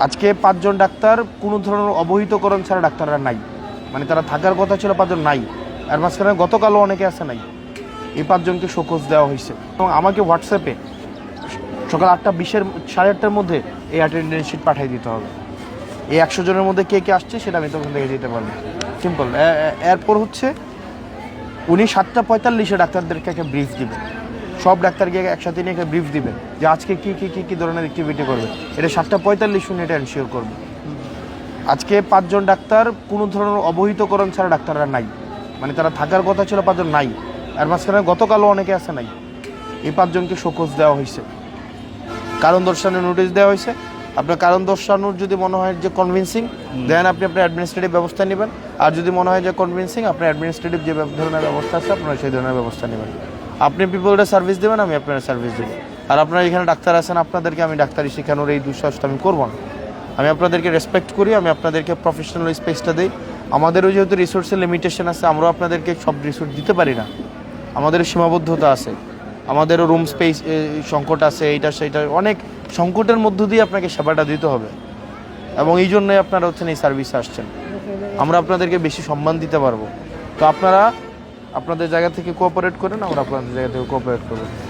আজকে 5 জন ডাক্তার কোনো ধরনের অবহিতকরণ ছাড়া ডাক্তাররা নাই, মানে তারা থাকার কথা ছিল 5 জন নাই। আর মাঝখানে গতকালও অনেকে আছে নাই। এই 5 জনকে শোকজ দেওয়া হয়েছে এবং আমাকে হোয়াটসঅ্যাপে সকাল 8:20 8:30টার মধ্যে এই অ্যাটেন্ডেন্স শিট পাঠিয়ে দিতে হবে। এই 100 জনের মধ্যে কে কে আসছে সেটা আমি তখন দেখে দিতে পারবো, সিম্পল। এরপর হচ্ছে উনি 7:45-এ ডাক্তারদেরকে একটা ব্রিফ দিবেন, সব ডাক্তারকে একসাথে নিয়ে একটা ব্রিফ দিবেন যে আজকে কী ধরনের অ্যাক্টিভিটি করবে। এটা 7:45 উনি এটা এনশিওর করবে। আজকে 5 জন ডাক্তার কোনো ধরনের অবহিতকরণ ছাড়া ডাক্তাররা নাই, মানে তারা থাকার কথা ছিল 5 জন নাই। আর মাঝখানে গতকালও অনেকে আছে নাই। এই 5 জনকে শোকজ দেওয়া হয়েছে, কারণ দর্শানোর নোটিশ দেওয়া হয়েছে। আপনার কারণ দর্শানোর যদি মনে হয় যে কনভিন্সিং, দেন আপনি আপনার অ্যাডমিনিস্ট্রেটিভ ব্যবস্থা নেবেন। আর যদি মনে হয় যে কনভিন্সিং, আপনার অ্যাডমিনিস্ট্রেটিভ যে ধরনের ব্যবস্থা আছে আপনারা সেই ধরনের ব্যবস্থা নেবেন। আপনি পিপলটা সার্ভিস দেবেন, আমি আপনারা সার্ভিস দেবো। আর আপনারা এখানে ডাক্তার আছেন, আপনাদেরকে আমি ডাক্তারি শেখানোর এই দুঃসাহসটা আমি করবো না। আমি আপনাদেরকে রেসপেক্ট করি, আমি আপনাদেরকে প্রফেশনাল স্পেসটা দিই। আমাদেরও যেহেতু রিসোর্সের লিমিটেশন আছে, আমরাও আপনাদেরকে সব রিসোর্স দিতে পারি না, আমাদের সীমাবদ্ধতা আছে, আমাদেরও রুম স্পেস সংকট আছে, এইটা সেইটা অনেক সংকটের মধ্য দিয়ে আপনাকে সেবাটা দিতে হবে। এবং এই জন্যই আপনারা হচ্ছেন এই সার্ভিসে আসছেন, আমরা আপনাদেরকে বেশি সম্মান দিতে পারবো। তো আপনারা আপনাদের জায়গা থেকে কোঅপারেট করেন, আমরা আপনাদের জায়গা থেকে কোঅপারেট করবো। আর